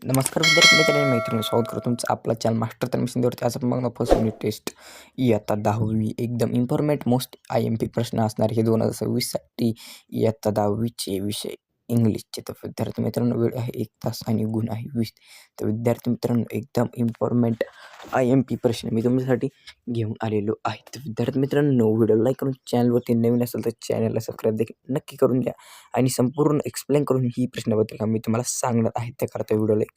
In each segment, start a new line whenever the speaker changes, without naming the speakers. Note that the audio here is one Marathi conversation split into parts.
नमस्कार विद्यार्थी मित्रांनो मैत्रिणी स्वागत करतो तुमचं आपला चॅनल मास्टर तर मिशनवरती. आज आपण बघणार फर्स्ट युनिट टेस्ट इयत्ता 10वी एकदम इम्पॉर्टंट मोस्ट IMP प्रश्न असणार हे 2026साठी इयत्ता 10वीचे विषय इंग्लिशचे. तर विद्यार्थी मित्रांनो वेळ आहे 1 तास आणि गुण आहे 20. तर विद्यार्थी मित्रांनो एकदम इम्पॉर्टंट IMP प्रश्न मी तुमच्यासाठी घेऊन आलेलो आहे. तर विद्यार्थी मित्रांनो व्हिडिओ लाईक करून चॅनलवरती नवीन असेल तर चॅनलला सबस्क्राईब देखील नक्की करून द्या आणि संपूर्ण एक्सप्लेन करून ही प्रश्नपत्रिका मी तुम्हाला सांगणार आहे. त्याकरता व्हिडिओला एक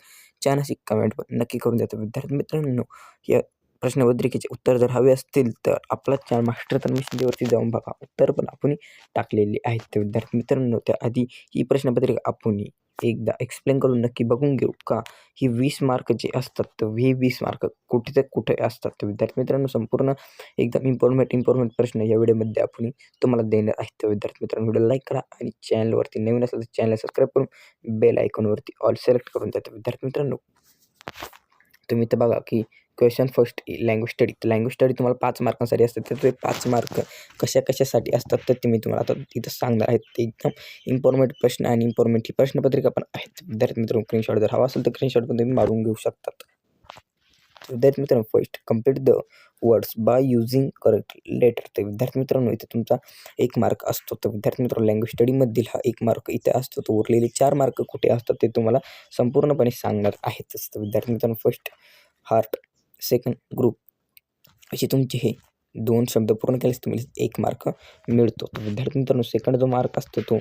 छान अशी कमेंट पण नक्की करून द्या. तर विद्यार्थी मित्रांनो या प्रश्नपत्रिकेचे उत्तर जर हवे असतील तर आपला चॅनल मास्टर तर मिशनवरती जाऊन बघा. उत्तर पण आपण टाकलेली आहेत. तर विद्यार्थी मित्रांनो त्याआधी ही प्रश्नपत्रिका आपण एकदा एक्सप्लेन करून नक्की बघून घेऊ का. ही 20 मार्क जे असतात तर हे 20 मार्क कुठे ते कुठे असतात. तर विद्यार्थी मित्रांनो संपूर्ण एकदम इम्पॉर्टंट प्रश्न या व्हिडिओमध्ये आपण तुम्हाला देणार आहे. तर विद्यार्थी मित्रांनो व्हिडिओ लाईक करा आणि चॅनलवरती नवीन असेल तर चॅनल सबस्क्राईब करून बेल आयकॉनवरती ऑल सिलेक्ट करून द्या. तर विद्यार्थी मित्रांनो तुम्ही तर बघा की क्वेश्चन फर्स्ट लँग्वेज स्टडी. तर लँग्वेज स्टडी तुम्हाला 5 मार्कांसाठी असतात. तर ते 5 मार्क कशासाठी असतात तर ते मी तुम्हाला आता तिथं सांगणार आहे. ते एकदम इम्पॉर्टंट प्रश्न आणि इम्पॉर्टंट ही प्रश्नपत्रिका पण आहेत. विद्यार्थी मित्रांनो स्क्रीनशॉट जर हवा असेल तर स्क्रीनशॉट पण तुम्ही मारून घेऊ शकतात. विद्यार्थी मित्रांनो first complete the words by using correct letter. तर विद्यार्थी मित्रांनो इथे तुमचा 1 मार्क असतो. तर विद्यार्थी मित्रांनो लँग्वेज स्टडीमधील हा 1 मार्क इथे असतो. तर उरलेले 4 मार्क कुठे असतात ते तुम्हाला संपूर्णपणे सांगणार आहेतच. तर विद्यार्थी मित्रांनो फर्स्ट हार्ट, सेकंड ग्रुप असे तुमचे हे 2 शब्द पूर्ण केलेस तुम्हाला 1 मार्क मिळतो. तर विद्यार्थी मित्रांनो सेकंड जो मार्क असतो तो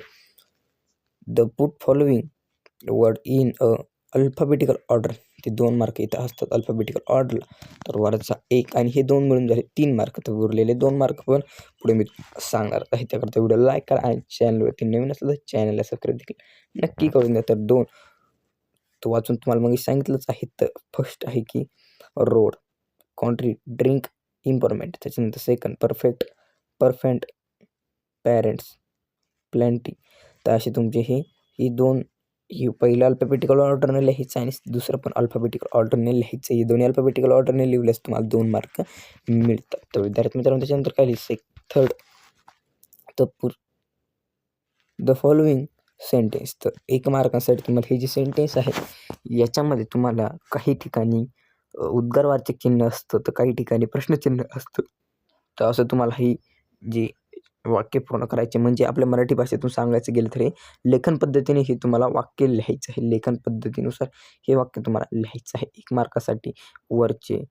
the put following word in a alphabetical order. ते 2 मार्क इथं असतात अल्फाबेटिकल ऑर्डरला. तर वरचा 1 आणि हे 2 मिळून झाले 3 मार्क. तर उरलेले 2 मार्क पण पुढे मी सांगणार आहे. त्याकरता व्हिडिओ लाईक करा आणि चॅनलवरती नवीन असलं तर चॅनलला सबस्क्राईब देखील नक्की करून द्या. तर 2 तो वाचून तुम्हाला मग सांगितलंच आहे. तर फर्स्ट आहे की रोड, कंट्री, ड्रिंक, इम्पॉर्टमेंट. त्याच्यानंतर सेकंड परफेक्ट, परफेंट, पॅरेंट्स, प्लॅन्टी. तर असे तुमचे ही 2 ही पहिलं अल्फाबेटिकल ऑर्डरने लिहायचं आणि दुसरं पण अल्फाबेटिकल ऑर्डरने लिहायचं. हे दोन्ही अल्फाबेटिकल ऑर्डरने लिहिल्यास तुम्हाला 2 मार्क मिळतात. तर विद्यार्थी मित्रांनो त्याच्यानंतर काय लिहायचं थर्ड द फॉलोइंग सेंटेन्स. तर 1 मार्कासाठी तुम्हाला हे जे सेंटेन्स आहे याच्यामध्ये तुम्हाला काही ठिकाणी उद्गारवाचक चिन्ह असतं तर काही ठिकाणी प्रश्नचिन्ह असतं. तर असं तुम्हाला ही जी वाक्य पूर्ण करायचे म्हणजे आपल्या मराठी भाषेतून सांगायचं गेलं तर हे लेखन पद्धतीने हे तुम्हाला वाक्य लिहायचं आहे. लेखन पद्धतीनुसार हे वाक्य तुम्हाला लिहायचं आहे. 1 मार्कासाठी वरचे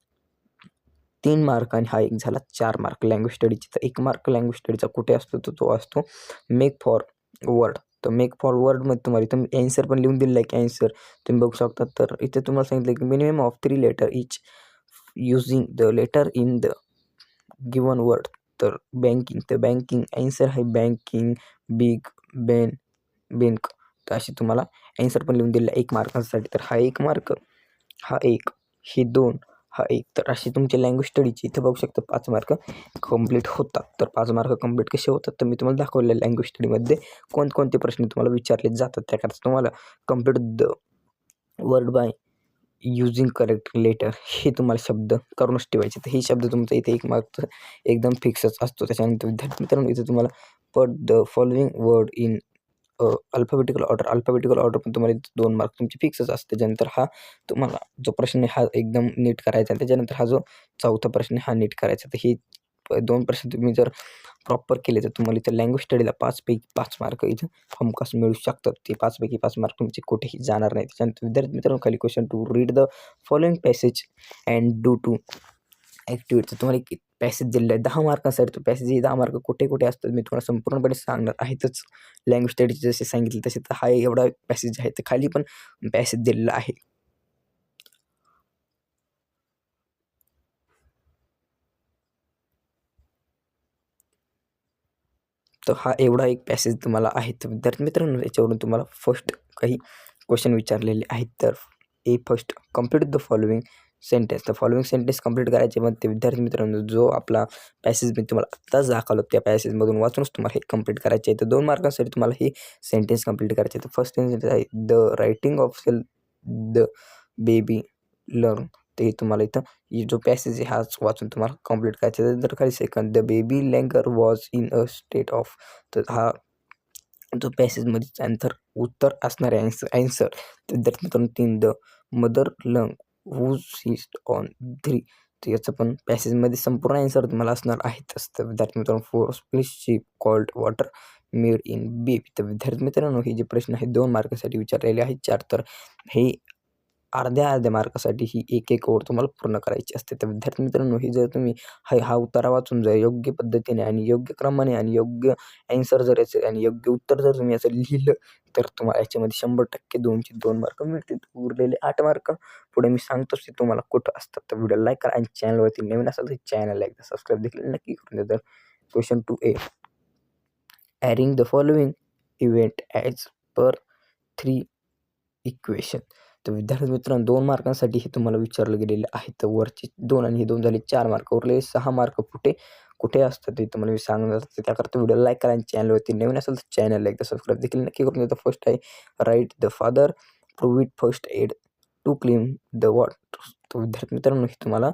3 मार्क आणि हा एक झाला 4 मार्क लँग्वेज स्टडीचे. तर 1 मार्क लँग्वेज स्टडीचा कुठे असतो तर तो असतो मेक फॉर वर्ड. तर मेक फॉर वर्डमध्ये तुम्हाला इथं ॲन्सर पण लिहून दिलेलं आहे की ॲन्सर तुम्ही बघू शकता. तर इथे तुम्हाला सांगितलं की minimum of 3 letter each using the letter in the given word. तर बँकिंग, तर बँकिंग ॲन्सर आहे बँकिंग, बिग, बँक. तर असे तुम्हाला ॲन्सर पण लिहून दिलेलं आहे 1 मार्कासाठी. तर हा 1 मार्क, हा 1, हे 2, हा 1. तर असे तुमचे लँग्वेज स्टडीचे इथे बघू शकता 5 मार्क कंप्लीट होतात. तर 5 मार्क कंप्लीट कसे होतात तर मी तुम्हाला दाखवलेलं लँग्वेज स्टडीमध्ये कोणकोणते प्रश्न तुम्हाला विचारले जातात. त्याकरता तुम्हाला complete the word by using correct letter हे तुम्हाला शब्द करूनच ठेवायचे. तर हे शब्द तुमचा इथे 1 मार्क एकदम फिक्सच असतो. त्याच्यानंतर विद्यार्थी मित्रांनो इथे तुम्हाला पट the following word in alphabetical order पण तुम्हाला 2 मार्क तुमचे फिक्सच असते. त्याच्यानंतर हा तुम्हाला जो प्रश्न आहे हा एकदम नीट करायचा. त्याच्यानंतर हा जो चौथा प्रश्न आहे हा नीट करायचा. तर हे 2 प्रश्न तुम्ही जर प्रॉपर केले तर तुम्हाला इथं लँग्वेज स्टडीला 5 पैकी 5 मार्क इथं हमखास मिळू शकतात. ते 5 पैकी 5 मार्क तुमचे कुठेही जाणार नाही. त्याच्यानंतर विद्यार्थी मित्रांनो खाली question two read the following passage and do to activity. तर तुम्हाला एक पॅसेज दिलेला आहे 10 मार्कांसाठी. तो पॅसेज हे 10 मार्क कुठे असतात मी तुम्हाला संपूर्णपणे सांगणार आहेतच. लँग्वेज स्टडीचे जसे सांगितले तसे तर हा एवढा पॅसेज आहे. तर खाली पण पॅसेज दिलेला आहे. तर हा एवढा एक पॅसेज तुम्हाला आहे. तर विद्यार्थी मित्रांनो याच्यावरून तुम्हाला फर्स्ट काही क्वेश्चन विचारलेले आहेत. तर first complete the following sentence. तर फॉलोइंग सेंटेन्स कंप्लीट करायचे मग ते विद्यार्थी मित्रांनो जो आपला पॅसेज मी तुम्हाला आत्ताच दाखवलं त्या पॅसेजमधून वाचूनच तुम्हाला हे कंप्लीट करायचे आहे. तर 2 मार्कांसाठी तुम्हाला हे सेंटेन्स कंप्लीट करायचे आहे. तर फर्स्ट सेंटेन्स आहे the writing of the baby learn. ते तुम्हाला इथं जो पॅसेज आहे हाच वाचून तुम्हाला कंप्लीट करायचा आहे. तर खाली second the baby longer was in a state of. तर हा जो पॅसेजमध्येच उत्तर असणारे ॲन्सर तर विद्यार्थी मित्रांनो 3 द मदर लंग हूज हिस्ट ऑन 3 तर याचं पण पॅसेजमध्ये संपूर्ण ॲन्सर तुम्हाला असणार आहेतच. तर विद्यार्थी मित्रांनो 4 splish ship called water made in beep तर विद्यार्थी मित्रांनो हे जे प्रश्न आहेत 2 मार्कासाठी विचारलेले आहेत 4 तर हे अर्ध्या मार्कासाठी ही एक ओळ तुम्हाला पूर्ण करायची असते. तर विद्यार्थी मित्रांनो हे जर तुम्ही हा उतारा वाचून जर योग्य पद्धतीने आणि योग्य क्रमाने आणि योग्य ॲन्सर जर याचं आणि योग्य उत्तर जर तुम्ही याचं लिहिलं तर तुम्हाला याच्यामध्ये 100% 2चे 2 मार्क मिळतील. उरलेले 8 मार्क पुढे मी सांगतोच ते तुम्हाला कुठं असतात. तर व्हिडिओ लाईक करा आणि चॅनलवरती नवीन असाल तर चॅनलला एकदा सबस्क्राईब देखील नक्की करून द्या. तर question 2A arrange the following event as per 3 equation तर विद्यार्थी मित्रांनो 2 मार्कांसाठी हे तुम्हाला विचारलं गेलेलं आहे. तर वरचे 2 आणि हे 2 झाले 4 मार्क उरले 6 मार्क कुठे असतात ते तुम्हाला मी सांगणार. तर त्याकरता व्हिडिओ लाईक करा आणि चॅनलवरती नवीन असेल तर चॅनलला एकदा सबस्क्राईब देखील नक्की करून द्या. फर्स्ट आहे write the father prove it first aid to clean the water तर विद्यार्थी मित्रांनो हे तुम्हाला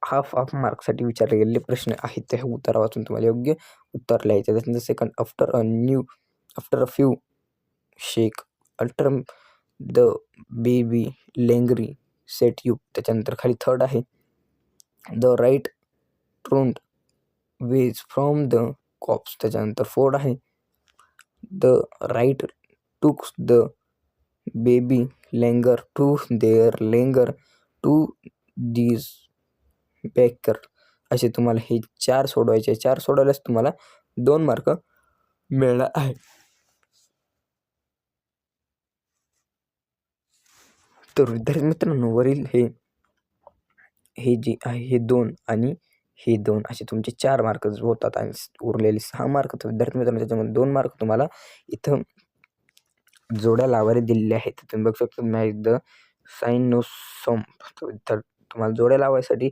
हाफ मार्कसाठी विचारले गेलेले प्रश्न आहेत. ते उत्तर वाचून तुम्हाला योग्य उत्तर लिहायचं. त्याच्यानंतर second after a few shake alter the baby lingerie set you त्याच्यानंतर खाली थर्ड आहे the right turned ways from the cops त्याच्यानंतर फोर्थ आहे the right tucks the baby longer to there longer to these baker असे तुम्हाला हे 4 सोडवायचे. 4 सोडवल्यास तुम्हाला 2 मार्क मिळणार आहे. तर विद्यार्थी मित्रांनो वरील हे जे आहे हे 2 आणि हे 2 असे तुमचे 4 मार्क होतात आणि उरलेले 6 मार्क तर विद्यार्थी मित्रांनो त्याच्यामध्ये 2 मार्क तुम्हाला इथं जोड्या लावायला दिलेल्या आहेत. तुम्ही बघू शकता मॅच द सायनोसॉम तर तुम्हाला जोड्या लावायसाठी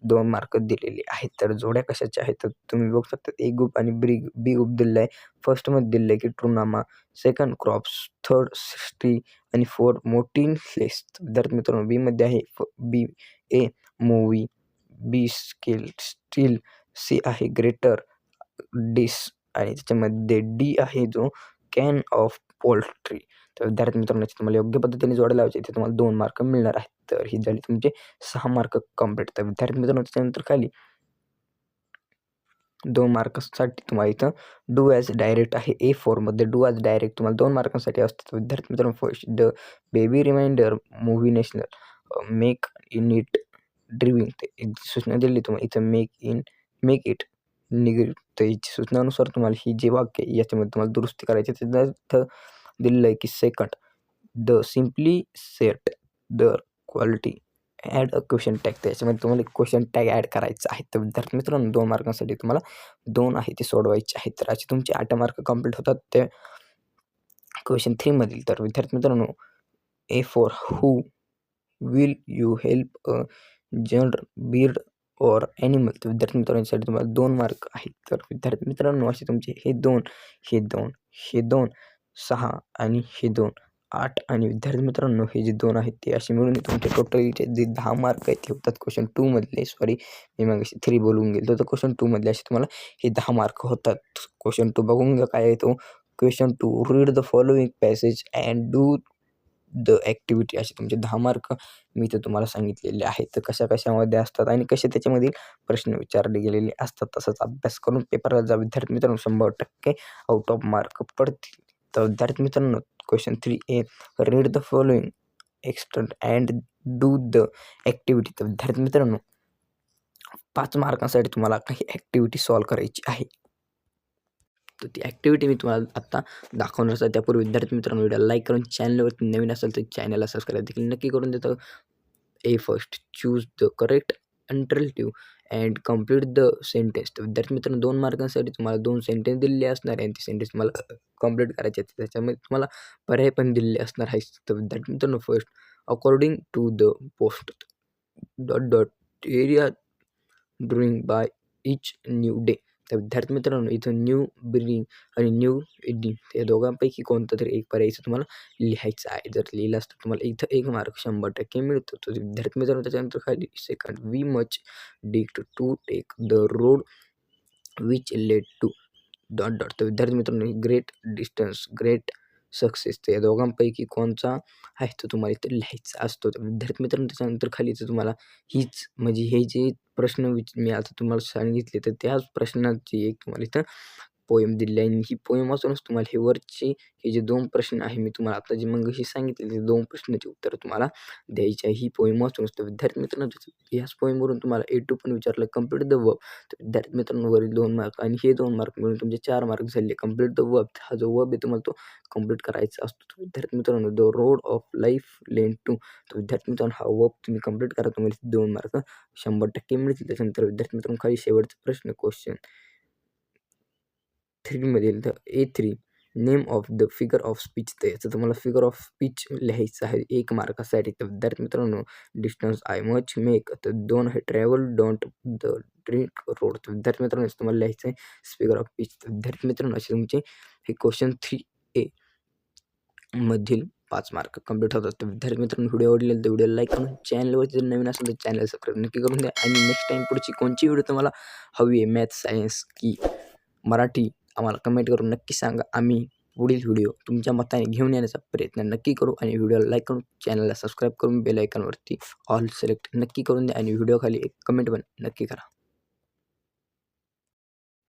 2 मार्क दिलेले आहेत. तर जोड्या कशाच्या आहेत तर तुम्ही बघू शकता ए ग्रुप आणि बी ग्रुप दिलेला आहे. फर्स्टमध्ये दिलेलं आहे की ट्रुनामा, सेकंड क्रॉप्स, थर्ड स्ट्री आणि फोर्थ मोटिनलेस. विद्यार्थी मित्रांनो बीमध्ये आहे बी ए मूवी, बी स्टील, सी आहे ग्रेटर डिश आणि त्याच्यामध्ये डी आहे जो कॅन ऑफ पोल्ट्री. तर विद्यार्थी मित्रांनो तुम्हाला योग्य पद्धतीने जोड्या लावायचे इथे तुम्हाला 2 मार्क मिळणार आहेत. तर ही झाली तुमचे 6 मार्क कंप्लीट. तर विद्यार्थी मित्रांनो त्याच्यानंतर खाली 2 मार्कांसाठी तुम्हाला इथं डू ॲज डायरेक्ट आहे A4मध्ये डू ॲज डायरेक्ट तुम्हाला 2 मार्कांसाठी असतात. विद्यार्थी मित्रांनो first the baby reminder movie national make in it driving ते एक सूचना दिली तुम्हाला इथं मेक इट निगेटिव्ह तर याची सूचनानुसार तुम्हाला ही जे वाक्य याच्यामध्ये तुम्हाला दुरुस्ती करायची इथं दिलेलं आहे की second the simply set the quality add a question tag त्याच्यामध्ये तुम्हाला एक क्वेश्चन टॅग ॲड करायचं आहे. तर विद्यार्थी मित्रांनो 2 मार्कांसाठी तुम्हाला 2 आहे ते सोडवायचे आहेत. तर असे तुमचे 8 मार्क कंप्लीट होतात ते क्वेश्चन 3मधील. तर विद्यार्थी मित्रांनो A4 who will you help a genre bead or animal तर विद्यार्थी मित्रांसाठी तुम्हाला 2 मार्क आहेत. तर विद्यार्थी मित्रांनो असे तुमचे हे 2 6 आणि हे 2 8 आणि विद्यार्थी मित्रांनो हे जे 2 आहेत ते असे मिळून तुमचे टोटल जे 10 मार्क आहेत ते होतात क्वेश्चन 2मधले. सॉरी मी मगाशी 3 बोलून गेलो तर क्वेश्चन 2मधले असे तुम्हाला हे 10 मार्क होतात. क्वेश्चन 2 बघून घ्या काय आहे तो. Question 2 read the following passage and do the activity असे तुमचे 10 मार्क मी तर तुम्हाला सांगितलेले आहेत. तर कशामध्ये असतात आणि कसे त्याच्यामधील प्रश्न विचारले गेलेले असतात. तसंच अभ्यास करून पेपरला जा विद्यार्थी मित्रांनो 100% आउट ऑफ मार्क पडतील. तर विद्यार्थी मित्रांनो question 3A read the following extract and do the activity तर विद्यार्थी मित्रांनो 5 मार्कांसाठी तुम्हाला काही ॲक्टिव्हिटी सॉल्व करायची आहे. तर ती ॲक्टिव्हिटी मी तुम्हाला आत्ता दाखवणार आहे. त्यापूर्वी विद्यार्थी मित्रांनो व्हिडिओला लाईक करून चॅनलवरती नवीन असेल तर चॅनलला सबस्क्राईब देखील नक्की करून देतो. First choose the correct alternative and complete the sentence. तर विद्यार्थी मित्रांनो 2 मार्कांसाठी तुम्हाला 2 सेंटेन्स दिलेले असणार आहे आणि ते सेंटेन्स तुम्हाला कंप्लीट करायचे आहेत. त्याच्यामध्ये तुम्हाला पर्याय पण दिलेले असणार आहे. तर विद्यार्थी मित्रांनो first according to the post area drawing by each new day. तर विद्यार्थी मित्रांनो इथं न्यू बिल्डिंग आणि न्यू एडिंग या दोघांपैकी कोणतं तरी एक पर्याय इथं तुम्हाला लिहायचं आहे. जर लिहिलं असतं तुम्हाला इथं 1 मार्क 100% मिळतो. तर विद्यार्थी मित्रांनो त्याच्यानंतर खाली second we much dig to take the road which led to dot dot. तर विद्यार्थी मित्रांनो ग्रेट डिस्टन्स, ग्रेट सक्सेस तर या दोघांपैकी कोणचा आहे तो तुम्हाला इथं लिहायचा असतो. तर विद्यार्थी मित्रांनो त्याच्यानंतर खाली इथं तुम्हाला हीच म्हणजे हे जे प्रश्न मी आता तुम्हाला सांगितले तर त्याच प्रश्नाची एक तुम्हाला इथं पोएम दिलेली आहे आणि ही पोएम वाचूनच तुम्हाला हे वरचे हे जे 2 प्रश्न आहे मी तुम्हाला आता जे मगाशी सांगितले ते 2 प्रश्नाची उत्तरं तुम्हाला द्यायची आहे. ही पोएम वाचूनच. तर विद्यार्थी मित्रांनो ह्याच पोएमवरून तुम्हाला A2 पण विचारलं कंप्लीट द वर्ब. तर विद्यार्थी मित्रांनो वरील 2 मार्क आणि हे 2 मार्क मिळून तुमचे 4 मार्क झाले. कंप्लीट द वर्ब हा जो वर्ब आहे तुम्हाला तो कंप्लीट करायचा असतो. तर विद्यार्थी मित्रांनो the road of life lane two. तर विद्यार्थी मित्रांनो हा वर्ब तुम्ही कंप्लीट करा तुम्हाला 2 मार्क 100% मिळतील. त्याच्यानंतर विद्यार्थी मित्रांनो खाली शेवटचा प्रश्न क्वेश्चन 3 मधील the A3 name of the figure of speech. तर याचं तुम्हाला फिगर ऑफ स्पीच लिहायचं आहे 1 मार्कासाठी. तर विद्यार्थी मित्रांनो डिस्टन्स आय मच मेक तर 2 आहे travel don't the drink road. तर विद्यार्थी मित्रांनो तुम्हाला लिहायचं आहे फिगर ऑफ स्पीच. तर विद्यार्थी मित्रांनो असे तुमचे हे क्वेश्चन 3A मधील 5 मार्क कंप्लीट होतात. तर विद्यार्थी मित्रांनो व्हिडिओ आवडले तर व्हिडिओला लाईक करून चॅनलवरती जर नवीन असेल तर चॅनल सबस्क्राईब नक्की करून द्या आणि नेक्स्ट टाईम पुढची कोणची व्हिडिओ तुम्हाला हवी आहे मॅथ्स, सायन्स की मराठी आम्हाला कमेंट करून नक्की सांगा. आम्ही पुढील व्हिडिओ तुमच्या मताने घेऊन येण्याचा प्रयत्न नक्की करू आणि व्हिडिओला लाईक करून चॅनलला सबस्क्राईब करून बेल आयकॉनवरती ऑल सिलेक्ट नक्की करून द्या आणि व्हिडिओ खाली एक कमेंट पण नक्की करा.